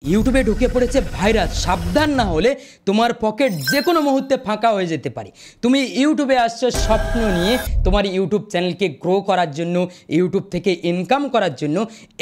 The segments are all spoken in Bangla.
ইউটিউবে ঢুকে পড়েছে ভাইরাস। সাবধান না হলে তোমার পকেট যে কোনো মুহূর্তে ফাঁকা হয়ে যেতে পারে। তুমি ইউটিউবে আসছো স্বপ্ন নিয়ে, তোমার ইউটিউব চ্যানেলকে গ্রো করার জন্য, ইউটিউব থেকে ইনকাম করার জন্য।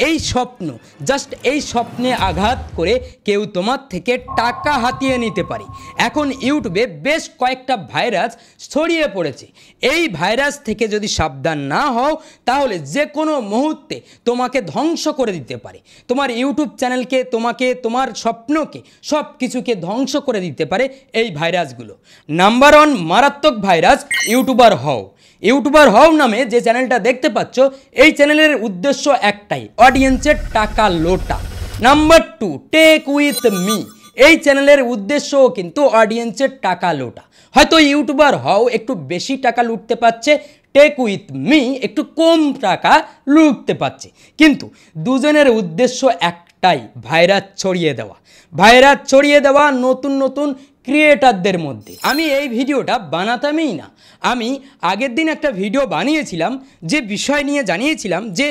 এই স্বপ্ন, জাস্ট এই স্বপ্নে আঘাত করে কেউ তোমার থেকে টাকা হাতিয়ে নিতে পারে। এখন ইউটিউবে বেশ কয়েকটা ভাইরাস ছড়িয়ে পড়েছে। এই ভাইরাস থেকে যদি সাবধান না হও তাহলে যে কোনো মুহূর্তে তোমাকে ধ্বংস করে দিতে পারে। তোমার ইউটিউব চ্যানেলকে, তোমাকে, তোমার স্বপ্নকে, সব কিছুকে ধ্বংস করে দিতে পারে এই ভাইরাসগুলো। নাম্বার 1 মারাত্মক ভাইরাস, ইউটিউবার হও। ইউটিউবার হও নামে যে চ্যানেলটা দেখতে পাচ্ছ, এই চ্যানেলের উদ্দেশ্য একটাই, অডিয়েন্সের টাকা লোটা। Number 2 take with me. এই চ্যানেলের উদ্দেশ্যও কিন্তু অডিয়েন্সের টাকা লোটা। হয়তো ইউটিউবার হও একটু বেশি টাকা লুটতে পারছে, টেক উইথ মি একটু কম টাকা লুটতে পারছে, কিন্তু দুজনের উদ্দেশ্য একটাই, ভাইরাস ছড়িয়ে দেওয়া। ভাইরাস ছড়িয়ে দেওয়া নতুন নতুন ক্রিয়েটারদের মধ্যে। আমি এই ভিডিওটা বানাতামই না। আমি আগের দিন একটা ভিডিও বানিয়েছিলাম, যে বিষয় নিয়ে জানিয়েছিলাম যে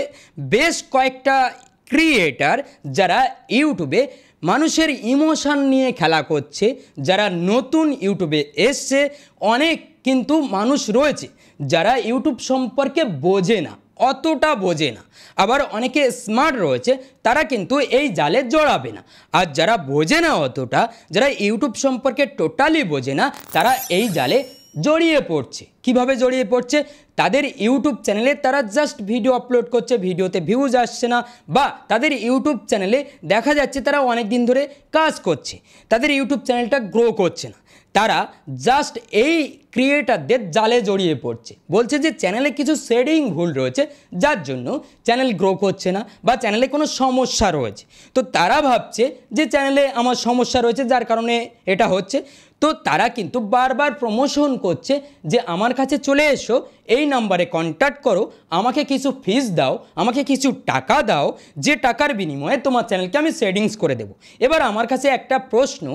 বেশ কয়েকটা ক্রিয়েটার যারা ইউটিউবে মানুষের ইমোশন নিয়ে খেলা করছে, যারা নতুন ইউটিউবে এসছে। অনেক কিন্তু মানুষ রয়েছে যারা ইউটিউব সম্পর্কে বোঝে না, অতটা বোঝে না। আবার অনেকে স্মার্ট রয়েছে, তারা কিন্তু এই জালে জড়াবে না। আর যারা বোঝে না অতটা, যারা ইউটিউব সম্পর্কে টোটালি বোঝে না, তারা এই জালে জড়িয়ে পড়ছে। কিভাবে জড়িয়ে পড়ছে? তাদের ইউটিউব চ্যানেলে তারা জাস্ট ভিডিও আপলোড করছে, ভিডিওতে ভিউজ আসছে না, বা তাদের ইউটিউব চ্যানেলে দেখা যাচ্ছে তারা অনেক দিন ধরে কাজ করছে, তাদের ইউটিউব চ্যানেলটা গ্রো করছে না। তারা জাস্ট এই ক্রিয়েটারদের জালে জড়িয়ে পড়ছে, বলছে যে চ্যানেলে কিছু সেটিং ভুল রয়েছে, যার জন্য চ্যানেল গ্রো করছে না, বা চ্যানেলে কোনো সমস্যা রয়েছে। তো তারা ভাবছে যে চ্যানেলে আমার সমস্যা রয়েছে, যার কারণে এটা হচ্ছে। তো তারা কিন্তু বারবার প্রমোশন করছে যে আমার কাছে চলে এসো, এই নাম্বারে কন্ট্যাক্ট করো, আমাকে কিছু ফিস দাও, আমাকে কিছু টাকা দাও, যে টাকার বিনিময়ে তোমার চ্যানেলকে আমি সেটিংস করে দেবো। এবার আমার কাছে একটা প্রশ্ন,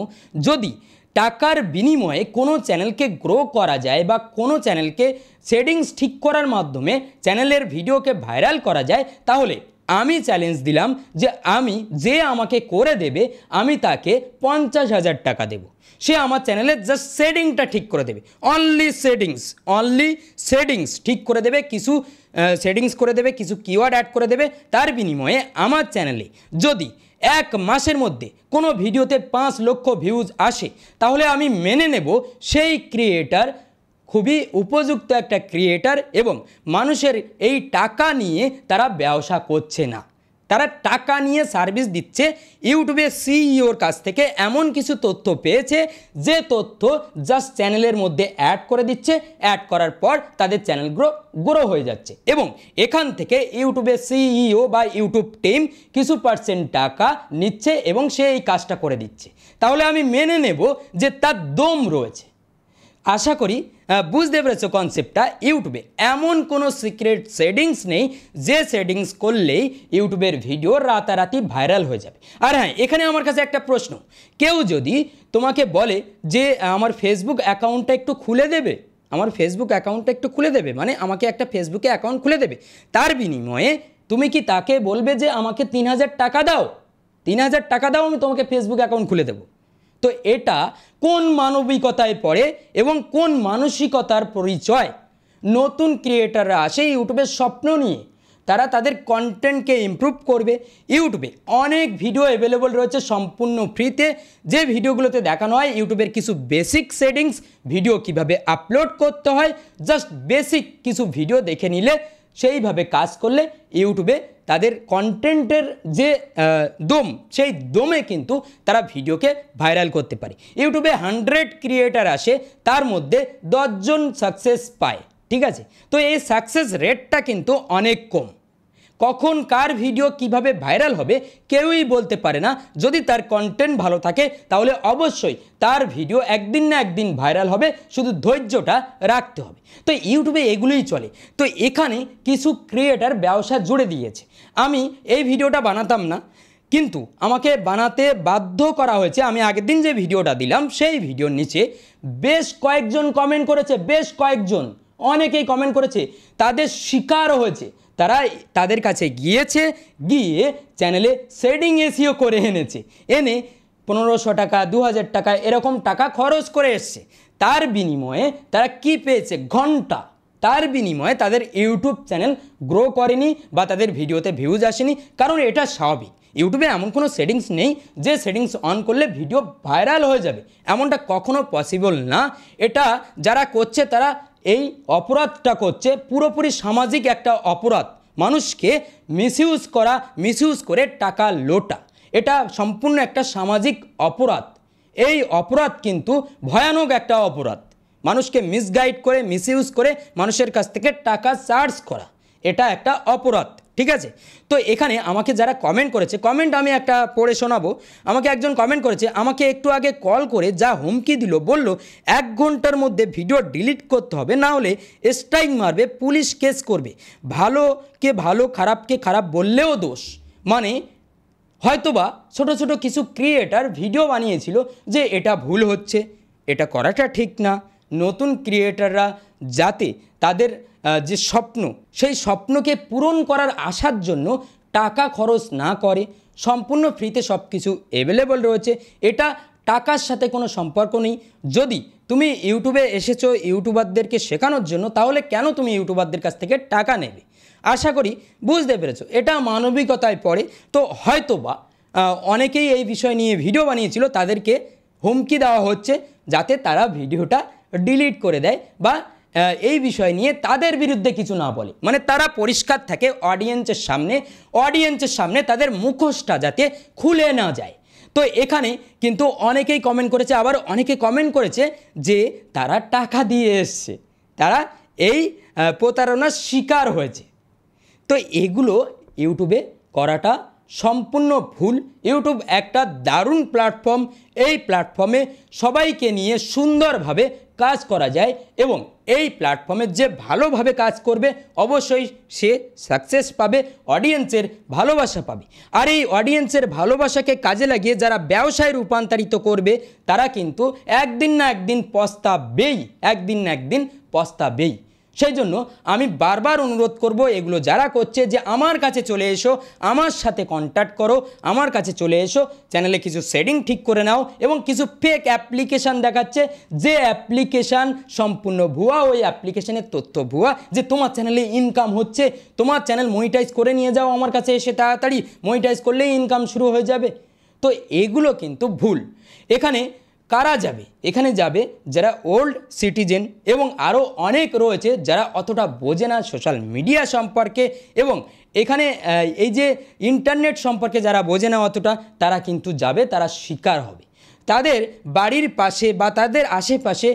যদি টাকার বিনিময়ে কোনো চ্যানেলকে গ্রো করা যায়, বা কোনো চ্যানেলকে সেটিংস ঠিক করার মাধ্যমে চ্যানেলের ভিডিওকে ভাইরাল করা যায়, তাহলে আমি চ্যালেঞ্জ দিলাম যে যে আমাকে করে দেবে, আমি তাকে 50,000 টাকা দেব। সে আমার চ্যানেলের জাস্ট সেটিংটা ঠিক করে দেবে। অনলি সেটিংস ঠিক করে দেবে, কিছু সেটিংস করে দেবে, কিছু কিওয়ার্ড অ্যাড করে দেবে। তার বিনিময়ে আমার চ্যানেলে যদি 1 মাসের মধ্যে কোনো ভিডিওতে 5 লক্ষ ভিউজ আসে, তাহলে আমি মেনে নেব সেই ক্রিয়েটার খুবই উপযুক্ত একটা ক্রিয়েটার, এবং মানুষের এই টাকা নিয়ে তারা ব্যবসা করছে না, তারা টাকা নিয়ে সার্ভিস দিচ্ছে। ইউটিউবের সিইওর কাছ থেকে এমন কিছু তথ্য পেয়েছে, যে তথ্য জাস্ট চ্যানেলের মধ্যে অ্যাড করে দিচ্ছে, অ্যাড করার পর তাদের চ্যানেল গ্রো হয়ে যাচ্ছে, এবং এখান থেকে ইউটিউবের সিইও বা ইউটিউব টিম কিছু % টাকা নিচ্ছে, এবং সে এই কাজটা করে দিচ্ছে। তাহলে আমি মেনে নেব যে তার দম রয়েছে। আশা করি বুঝতে পেরেছো কনসেপ্টটা। ইউটিউবে এমন কোনো সিক্রেট সেটিংস নেই যে সেটিংস করলেই ইউটিউবের ভিডিও রাতারাতি ভাইরাল হয়ে যাবে। আর হ্যাঁ, এখানে আমার কাছে একটা প্রশ্ন, কেউ যদি তোমাকে বলে যে আমার ফেসবুক অ্যাকাউন্টটা একটু খুলে দেবে, মানে আমাকে একটা ফেসবুকে অ্যাকাউন্ট খুলে দেবে, তার বিনিময়ে তুমি কি তাকে বলবে যে আমাকে 3,000 টাকা দাও, 3,000 টাকা দাও, আমি তোমাকে ফেসবুক অ্যাকাউন্ট খুলে দেবো? তো এটা কোন মানবিকতায় পড়ে এবং কোন মানসিকতার পরিচয়? নতুন ক্রিয়েটাররা আসে ইউটিউবের স্বপ্ন নিয়ে, তারা তাদের কন্টেন্টকে ইমপ্রুভ করবে। ইউটিউবে অনেক ভিডিও অ্যাভেলেবল রয়েছে সম্পূর্ণ ফ্রিতে, যে ভিডিওগুলোতে দেখানো হয় ইউটিউবের কিছু বেসিক সেটিংস, ভিডিও কিভাবে আপলোড করতে হয়। জাস্ট বেসিক কিছু ভিডিও দেখে নিলে, সেইভাবে কাজ করলে ইউটিউবে তাদের কন্টেন্টের যে দম, সেই দমে কিন্তু তারা ভিডিওকে ভাইরাল করতে পারে। ইউটিউবে 100 ক্রিয়েটার আসে, তার মধ্যে 10 জন সাকসেস পায়, ঠিক আছে? তো এই সাকসেস রেটটা কিন্তু অনেক কম। কখন কার ভিডিও কিভাবে ভাইরাল হবে কেউই বলতে পারে না। যদি তার কন্টেন্ট ভালো থাকে, তাহলে অবশ্যই তার ভিডিও একদিন না একদিন ভাইরাল হবে, শুধু ধৈর্যটা রাখতে হবে। তো ইউটিউবে এগুলোই চলে। তো এখানে কিছু ক্রিয়েটার ব্যবসা জুড়ে দিয়েছে। আমি এই ভিডিওটা বানাতাম না, কিন্তু আমাকে বানাতে বাধ্য করা হয়েছে। আমি আগের দিন যে ভিডিওটা দিলাম, সেই ভিডিওর নিচে বেশ কয়েকজন কমেন্ট করেছে, অনেকেই কমেন্ট করেছে, তাদের শিকারও হয়েছে, তারা তাদের কাছে গিয়ে চ্যানেলে শেডিং এসিও করে এনে 1500 টাকা 2000 টাকা এরকম টাকা খরচ করে এসছে। তার বিনিময়ে তারা কি পেয়েছে? ঘন্টা। তার বিনিময়ে তাদের ইউটিউব চ্যানেল গ্রো করেনি বা তাদের ভিডিওতে ভিউজ আসেনি, কারণ এটা স্বাভাবিক। ইউটিউবে এমন কোনো সেটিংস নেই যে সেটিংস অন করলে ভিডিও ভাইরাল হয়ে যাবে, এমনটা কখনো পসিবল না। এটা যারা করছে তারা এই অপরাধটা করছে পুরোপুরি সামাজিক একটা অপরাধ। মানুষকে মিসইউজ করে টাকা লোটা, এটা সম্পূর্ণ একটা সামাজিক অপরাধ। এই অপরাধ কিন্তু ভয়ানক একটা অপরাধ। মানুষকে মিসগাইড করে মিসইউজ করে মানুষের কাছ থেকে টাকা চার্জ করা, এটা একটা অপরাধ, ঠিক আছে? তো এখানে আমাকে যারা কমেন্ট করেছে, কমেন্ট আমি একটা পড়ে শোনাবো। আমাকে একজন কমেন্ট করেছে, আমাকে একটু আগে কল করে যা হুমকি দিল, বলল 1 ঘন্টার মধ্যে ভিডিও ডিলিট করতে হবে, না হলে স্ট্রাইক মারবে, পুলিশ কেস করবে। ভালোকে ভালো খারাপকে খারাপ বললেও দোষ। মানে হয়তোবা ছোট ছোট কিছু ক্রিয়েটার ভিডিও বানিয়েছিল যে এটা ভুল হচ্ছে, এটা করাটা ঠিক না। নতুন ক্রিয়েটাররা যাতে তাদের যে স্বপ্ন, সেই স্বপ্নকে পূরণ করার আশার জন্য টাকা খরচ না করে, সম্পূর্ণ ফ্রিতে সব কিছু অ্যাভেলেবল রয়েছে। এটা টাকার সাথে কোনো সম্পর্ক নেই। যদি তুমি ইউটিউবে এসেছো ইউটিউবারদেরকে শেখানোর জন্য, তাহলে কেন তুমি ইউটিউবারদের কাছ থেকে টাকা নেবে? আশা করি বুঝতে পেরেছো, এটা মানবিকতায় পড়ে। তো হয়তোবা অনেকেই এই বিষয় নিয়ে ভিডিও বানিয়েছিল, তাদেরকে হুমকি দেওয়া হচ্ছে যাতে তারা ভিডিওটা ডিলিট করে দেয় বা এই বিষয় নিয়ে তাদের বিরুদ্ধে কিছু না বলে। মানে তারা পরিষ্কার থাকে অডিয়েন্সের সামনে তাদের মুখোশটা যাতে খুলে না যায়। তো এখানে কিন্তু অনেকেই কমেন্ট করেছে, আবার অনেকে কমেন্ট করেছে যে তারা টাকা দিয়ে এসছে, তারা এই প্রতারণার শিকার হয়েছে। তো এগুলো ইউটিউবে করাটা সম্পূর্ণ ভুল। ইউটিউব একটা দারুণ প্ল্যাটফর্ম। এই প্ল্যাটফর্মে সবাইকে নিয়ে সুন্দরভাবে কাজ করা যায় এবং এই প্ল্যাটফর্মে যে ভালোভাবে কাজ করবে অবশ্যই সে সাকসেস পাবে, অডিয়েন্সের ভালোবাসা পাবে। আর এই অডিয়েন্সের ভালোবাসাকে কাজে লাগিয়ে যারা ব্যবসায় রূপান্তরিত করবে তারা কিন্তু একদিন না একদিন পস্তাবেই। সেই জন্য আমি বারবার অনুরোধ করব, এগুলো যারা করছে যে আমার কাছে চলে এসো, আমার সাথে কন্ট্যাক্ট করো, আমার কাছে চলে এসো, চ্যানেলে কিছু সেটিং ঠিক করে নাও। এবং কিছু ফেক অ্যাপ্লিকেশান দেখাচ্ছে, যে অ্যাপ্লিকেশান সম্পূর্ণ ভুয়া, ওই অ্যাপ্লিকেশানের তথ্য ভুয়া, যে তোমার চ্যানেলে ইনকাম হচ্ছে, তোমার চ্যানেল মনিটাইজ করে নিয়ে যাও আমার কাছে এসে, তাড়াতাড়ি মনিটাইজ করলেই ইনকাম শুরু হয়ে যাবে। তো এগুলো কিন্তু ভুল। এখানে কারা যাবে? এখানে যাবে যারা ওল্ড সিটিজেন এবং আরও অনেক রয়েছে যারা অতটা বোঝে না সোশ্যাল মিডিয়া সম্পর্কে এবং এখানে এই যে ইন্টারনেট সম্পর্কে যারা বোঝে না অতটা, তারা কিন্তু যাবে, তারা শিকার হবে। তাদের বাড়ির পাশে বা তাদের আশেপাশে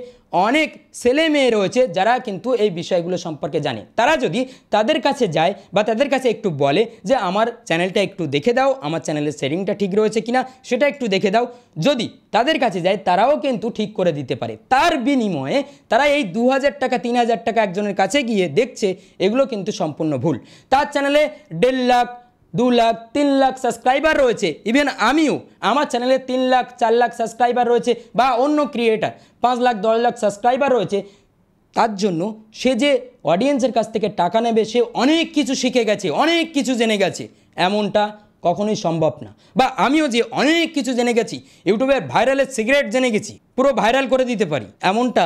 অনেক ছেলে মেয়ে রয়েছে যারা কিন্তু এই বিষয়গুলো সম্পর্কে জানে। তারা যদি তাদের কাছে যায় বা তাদের কাছে একটু বলে যে আমার চ্যানেলটা একটু দেখে দাও, আমার চ্যানেলের সেটিংটা ঠিক রয়েছে কিনা সেটা একটু দেখে দাও, যদি তাদের কাছে যায় তারাও কিন্তু ঠিক করে দিতে পারে। তার বিনিময়ে তারা এই 2000 টাকা 3000 টাকা একজনের কাছে গিয়ে দেখছে, এগুলো কিন্তু সম্পূর্ণ ভুল। তার চ্যানেলে 1.5 লাখ 2 লাখ 3 লাখ সাবস্ক্রাইবার রয়েছে। ইভেন আমিও, আমার চ্যানেলে 3 লাখ 4 লাখ সাবস্ক্রাইবার রয়েছে, বা অন্য ক্রিয়েটার 5 লাখ 10 লাখ সাবস্ক্রাইবার রয়েছে। তার জন্য সে যে অডিয়েন্সের কাছ থেকে টাকা নেবে, সে অনেক কিছু শিখে গেছে, অনেক কিছু জেনে গেছে, এমনটা কখনোই সম্ভব না। বা আমিও যে অনেক কিছু জেনে গেছি, ইউটিউবের ভাইরালের সিগারেট জেনে গেছি, পুরো ভাইরাল করে দিতে পারি, এমনটা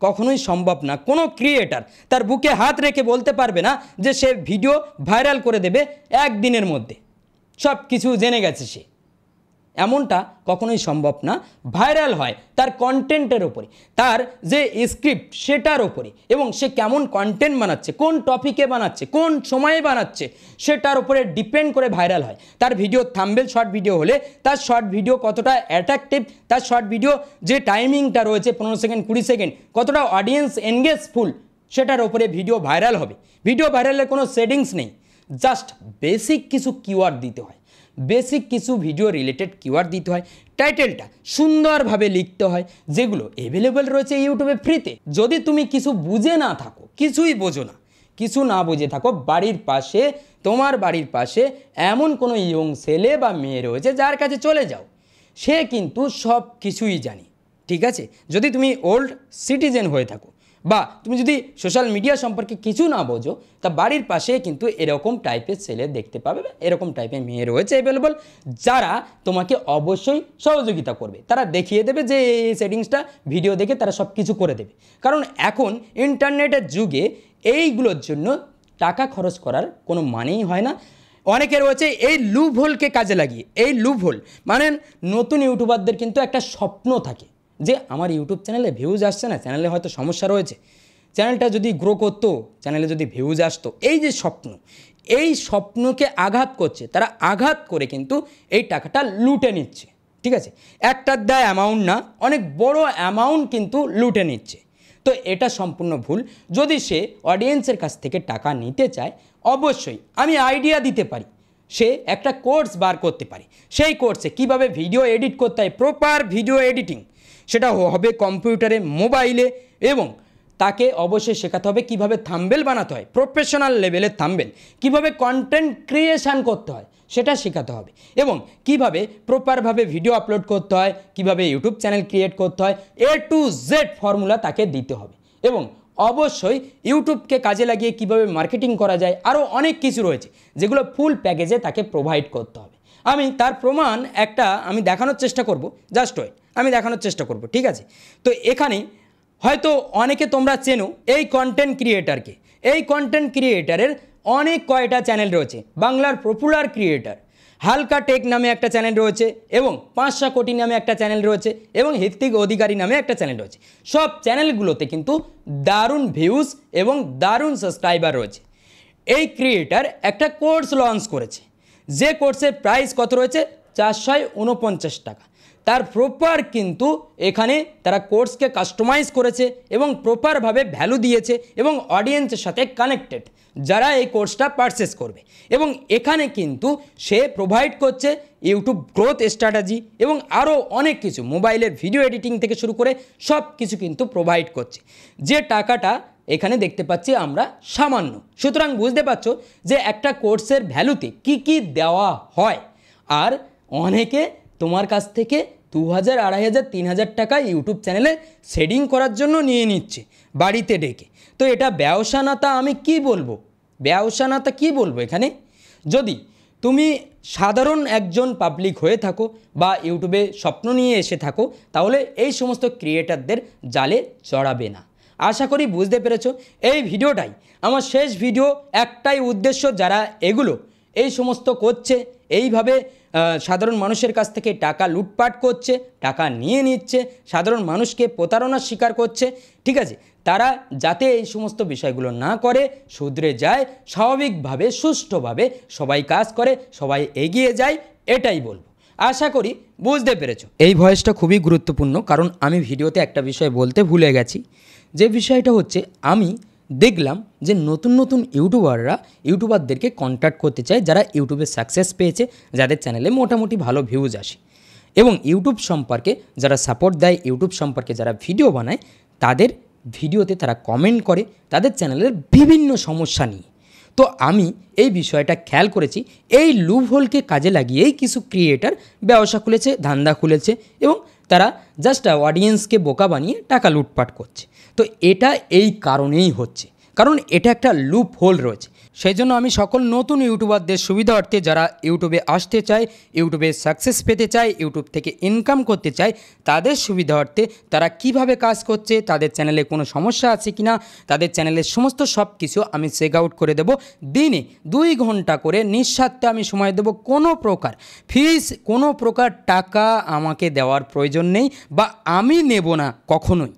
কখনোই সম্ভব না। কোনো ক্রিয়েটার তার বুকে হাত রেখে বলতে পারবে না যে সে ভিডিও ভাইরাল করে দেবে একদিনের মধ্যে, সব কিছু জেনে গেছে সে, এমনটা কখনোই সম্ভব না। ভাইরাল হয় তার কন্টেন্টের ওপরে, তার যে স্ক্রিপ্ট সেটার ওপরে, এবং সে কেমন কন্টেন্ট বানাচ্ছে, কোন টপিকে বানাচ্ছে, কোন সময়ে বানাচ্ছে, সেটার উপরে ডিপেন্ড করে ভাইরাল হয়। তার ভিডিও থাম্বনেল শর্ট ভিডিও হলে তার শর্ট ভিডিও কতটা অ্যাট্রাকটিভ, তার শর্ট ভিডিও যে টাইমিংটা রয়েছে 15 সেকেন্ড 20 সেকেন্ড, কতটা অডিয়েন্স এনগেজফুল, সেটার ওপরে ভিডিও ভাইরাল হবে। ভিডিও ভাইরালের কোনো সেটিংস নেই, জাস্ট বেসিক কিছু কিওয়ার্ড দিতে হয়, বেসিক কিছু ভিডিও রিলেটেড কিওয়ার্ড দিতে হয়, টাইটেলটা সুন্দরভাবে লিখতে হয়, যেগুলো অ্যাভেলেবেল রয়েছে ইউটিউবে ফ্রিতে। যদি তুমি কিছু বুঝে না থাকো, কিছুই বোঝো না, কিছু না বুঝে থাকো, বাড়ির পাশে, তোমার বাড়ির পাশে এমন কোনো ইয়ং ছেলে বা মেয়ে রয়েছে যার কাছে চলে যাও, সে কিন্তু সব কিছুই জানে, ঠিক আছে? যদি তুমি ওল্ড সিটিজেন হয়ে থাকো, বা তুমি যদি সোশ্যাল মিডিয়া সম্পর্কে কিছু না বোঝো, তা বাড়ির পাশে কিন্তু এরকম টাইপের ছেলে দেখতে পাবে, এরকম টাইপের মেয়ে রয়েছে অ্যাভেলেবল, যারা তোমাকে অবশ্যই সহযোগিতা করবে। তারা দেখিয়ে দেবে যে এই সেটিংসটা, ভিডিও দেখে তারা সব কিছু করে দেবে। কারণ এখন ইন্টারনেটের যুগে এইগুলোর জন্য টাকা খরচ করার কোনো মানেই হয় না। অনেকে রয়েছে এই লুপ হোলকে কাজে লাগিয়ে, এই লুপ হোল মানে নতুন ইউটিউবারদের কিন্তু একটা স্বপ্ন থাকে যে আমার ইউটিউব চ্যানেলে ভিউজ আসছে না, চ্যানেলে হয়তো সমস্যা রয়েছে, চ্যানেলটা যদি গ্রো করতো, চ্যানেলে যদি ভিউজ আসতো, এই যে স্বপ্ন, এই স্বপ্নকে আঘাত করছে। তারা আঘাত করে কিন্তু এই টাকাটা লুটে নিচ্ছে। ঠিক আছে, একটার দেয় অ্যামাউন্ট না, অনেক বড় অ্যামাউন্ট কিন্তু লুটে নিচ্ছে। তো এটা সম্পূর্ণ ভুল। যদি সে অডিয়েন্সের কাছ থেকে টাকা নিতে চায়, অবশ্যই আমি আইডিয়া দিতে পারি, সে একটা কোর্স বার করতে পারে। সেই কোর্সে কিভাবে ভিডিও এডিট করতে হয়, প্রপার ভিডিও এডিটিং, সেটা হবে কম্পিউটারে, মোবাইলে, এবং তাকে অবশ্যই শেখাতে হবে কিভাবে থাম্বনেল বানাতে হয়, প্রফেশনাল লেভেলের থাম্বনেল, কিভাবে কন্টেন্ট ক্রিয়েশন করতে হয় সেটা শেখাতে হবে, এবং কিভাবে প্রপারভাবে ভিডিও আপলোড করতে হয়, কিভাবে ইউটিউব চ্যানেল ক্রিয়েট করতে হয়, A to Z ফর্মুলা তাকে দিতে হবে। এবং অবশ্যই ইউটিউবকে কাজে লাগিয়ে কিভাবে মার্কেটিং করা যায়, আরও অনেক কিছু রয়েছে যেগুলো ফুল প্যাকেজে তাকে প্রোভাইড করতে হবে। আমি তার প্রমাণ একটা আমি দেখানোর চেষ্টা করব, জাস্ট ওয়েট, আমি দেখানোর চেষ্টা করব। ঠিক আছে, তো এখানে হয়তো অনেকে তোমরা চেনো এই কন্টেন্ট ক্রিয়েটারকে। এই কন্টেন্ট ক্রিয়েটারের অনেক কয়টা চ্যানেল রয়েছে। বাংলার পপুলার ক্রিয়েটার হালকা টেক নামে একটা চ্যানেল রয়েছে, এবং 500 কোটি নামে একটা চ্যানেল রয়েছে, এবং হৃত্বিক অধিকারী নামে একটা চ্যানেল রয়েছে। সব চ্যানেলগুলোতে কিন্তু দারুণ ভিউজ এবং দারুণ সাবস্ক্রাইবার রয়েছে। এই ক্রিয়েটার একটা কোর্স লঞ্চ করেছে, যে কোর্সের প্রাইস কত রয়েছে 449 টাকা। তার প্রপার কিন্তু এখানে তারা কোর্সকে কাস্টমাইজ করেছে এবং প্রপারভাবে ভ্যালু দিয়েছে, এবং অডিয়েন্সের সাথে কানেক্টেড যারা এই কোর্সটা পারচেস করবে। এবং এখানে কিন্তু সে প্রোভাইড করছে ইউটিউব গ্রোথ স্ট্র্যাটেজি এবং আরও অনেক কিছু, মোবাইলের ভিডিও এডিটিং থেকে শুরু করে সব কিছু কিন্তু প্রোভাইড করছে। যে টাকাটা এখানে দেখতে পাচ্ছি আমরা সামান্য। সুতরাং বুঝতে পারছো যে একটা কোর্সের ভ্যালুতে কি কি দেওয়া হয়। আর অনেকে তোমার কাছ থেকে 2000, 2500, 3000 টাকা ইউটিউব চ্যানেলে সেটিং করার জন্য নিয়ে নিচ্ছে বাড়িতে ডেকে। তো এটা ব্যবসা না, তা আমি কি বলবো, ব্যবসা না তা কী বলবো এখানে? যদি তুমি সাধারণ একজন পাবলিক হয়ে থাকো বা ইউটিউবে স্বপ্ন নিয়ে এসে থাকো, তাহলে এই সমস্ত ক্রিয়েটারদের জালে জড়াবে না। আশা করি বুঝতে পেরেছো। এই ভিডিওটাই আমার শেষ ভিডিও। একটাই উদ্দেশ্য, যারা এগুলো এই সমস্ত করছে, এইভাবে সাধারণ মানুষের কাছ থেকে টাকা লুটপাট করছে, টাকা নিয়ে নিচ্ছে, সাধারণ মানুষকে প্রতারণার শিকার করছে, ঠিক আছে, তারা যাতে এই সমস্ত বিষয়গুলো না করে, শুধরে যায়, স্বাভাবিকভাবে সুষ্ঠুভাবে সবাই কাজ করে, সবাই এগিয়ে যায়, এটাই বলবো। আশা করি বুঝতে পেরেছো। এই ভয়েসটা খুবই গুরুত্বপূর্ণ, কারণ আমি ভিডিওতে একটা বিষয় বলতে ভুলে গেছি। যে বিষয়টা হচ্ছে, আমি দেখলাম যে নতুন নতুন ইউটিউবারদেরকে কন্ট্যাক্ট করতে চায়, যারা ইউটিউবে সাকসেস পেয়েছে, যাদের চ্যানেলে মোটামুটি ভালো ভিউজ আসে, এবং ইউটিউব সম্পর্কে যারা সাপোর্ট দেয়, ইউটিউব সম্পর্কে যারা ভিডিও বানায়, তাদের ভিডিওতে তারা কমেন্ট করে তাদের চ্যানেলের বিভিন্ন সমস্যা নিয়ে। তো আমি এই বিষয়টা খেয়াল করেছি, এই লুপ হোলকে কাজে লাগিয়েই কিছু ক্রিয়েটার ব্যবসা খুলেছে, ধান্দা খুলেছে, এবং তারা জাস্ট অডিয়েন্সকে বোকা বানিয়ে টাকা লুটপাট করছে। তো এটা এই কারণেই হচ্ছে, কারণ এটা একটা লুপ হোল রয়েছে। সেই জন্য আমি সকল নতুন ইউটিউবারদের সুবিধার্থে, যারা ইউটিউবে আসতে চায়, ইউটিউবে সাকসেস পেতে চায়, ইউটিউব থেকে ইনকাম করতে চায়, তাদের সুবিধার্থে তারা কিভাবে কাজ করছে, তাদের চ্যানেলে কোনো সমস্যা আছে কি না, তাদের চ্যানেলের সমস্ত সব কিছু আমি চেক আউট করে দেবো। দিনে 2 ঘন্টা করে নিঃস্বার্থে আমি সময় দেবো। কোনো প্রকার ফিস, কোনো প্রকার টাকা আমাকে দেওয়ার প্রয়োজন নেই, বা আমি নেব না কখনোই।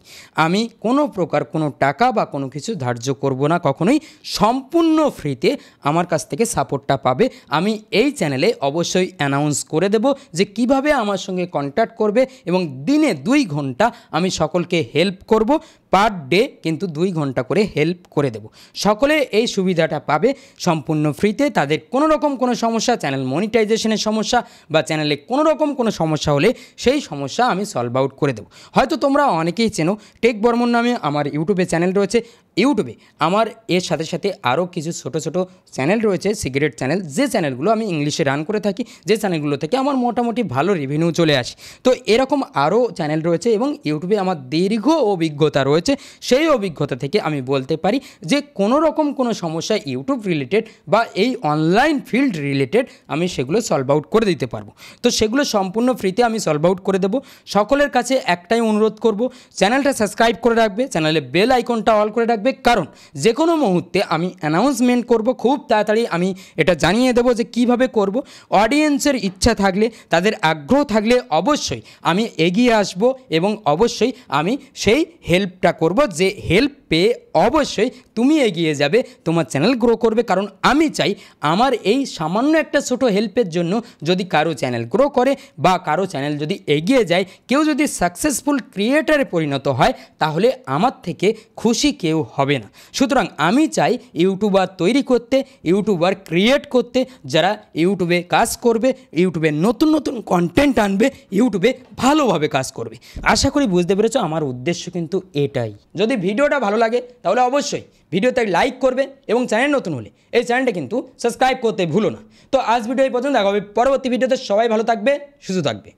আমি কোনো প্রকার কোনো টাকা বা কোনো কিছু ধার্য করব না কখনোই। সম্পূর্ণ ফ্রিতে আমার কাছ থেকে সাপোর্টটা পাবে। আমি এই চ্যানেলে অবশ্যই অ্যানাউন্স করে দেব যে কিভাবে আমার সঙ্গে কন্ট্যাক্ট করবে, এবং দিনে 2 ঘন্টা আমি সকলকে হেল্প করব। পার ডে কিন্তু 2 ঘন্টা করে হেল্প করে দেব। সকলে এই সুবিধাটা পাবে সম্পূর্ণ ফ্রিতে। তাদের কোনো রকম কোনো সমস্যা, চ্যানেল মনিটাইজেশনের সমস্যা বা চ্যানেলে কোনো রকম কোনো সমস্যা হলে সেই সমস্যা আমি সলভ আউট করে দেব। হয়তো তোমরা অনেকেই চেনো, টেক বর্মন নামে আমার ইউটিউবে চ্যানেল রয়েছে। ইউটিউবে আমার এর সাথে সাথে আরও কিছু ছোটো ছোটো চ্যানেল রয়েছে, সিক্রেট চ্যানেল, যে চ্যানেলগুলো আমি ইংলিশে রান করে থাকি, যে চ্যানেলগুলো থেকে আমার মোটামুটি ভালো রেভিনিউ চলে আসে। তো এরকম আরও চ্যানেল রয়েছে এবং ইউটিউবে আমার দীর্ঘ অভিজ্ঞতা রয়েছে। সেই অভিজ্ঞতা থেকে আমি বলতে পারি যে কোনো রকম কোনো সমস্যা ইউটিউব রিলেটেড বা এই অনলাইন ফিল্ড রিলেটেড আমি সেগুলো সলভ আউট করে দিতে পারবো। তো সেগুলো সম্পূর্ণ ফ্রিতে আমি সলভ আউট করে দেবো। সকলের কাছে একটাই অনুরোধ করব, চ্যানেলটা সাবস্ক্রাইব করে রাখবে, চ্যানেলে বেল আইকনটা অল করে রাখবে, কারণ যে কোনো মুহূর্তে আমি অ্যানাউন্সমেন্ট করব, খুব তাড়াতাড়ি আমি এটা জানিয়ে দেবো যে কিভাবে করব। অডিয়েন্সের ইচ্ছা থাকলে, তাদের আগ্রহ থাকলে অবশ্যই আমি এগিয়ে আসব এবং অবশ্যই আমি সেই হেল্পটা করব, যে হেল্প পেয়ে অবশ্যই তুমি এগিয়ে যাবে, তোমার চ্যানেল গ্রো করবে। কারণ আমি চাই আমার এই সামান্য একটা ছোটো হেল্পের জন্য যদি কারো চ্যানেল গ্রো করে বা কারো চ্যানেল যদি এগিয়ে যায়, কেউ যদি সাকসেসফুল ক্রিয়েটারে পরিণত হয়, তাহলে আমার থেকে খুশি কেউ হবে না। সুতরাং আমি চাই ইউটিউবার তৈরি করতে, ইউটিউবার ক্রিয়েট করতে, যারা ইউটিউবে কাজ করবে, ইউটিউবে নতুন নতুন কন্টেন্ট আনবে, ইউটিউবে ভালোভাবে কাজ করবে। আশা করি বুঝতে পেরেছো আমার উদ্দেশ্য কিন্তু এটাই। যদি ভিডিওটা ভালো লাগে তাহলে অবশ্যই ভিডিওতে লাইক করবে এবং চ্যানেল নতুন হলে এই চ্যানেলটা কিন্তু সাবস্ক্রাইব করতে ভুলো না। তো আজ ভিডিও এই পর্যন্ত, দেখা হবে পরবর্তী ভিডিওতে। সবাই ভালো থাকবে, সুস্থ থাকবে।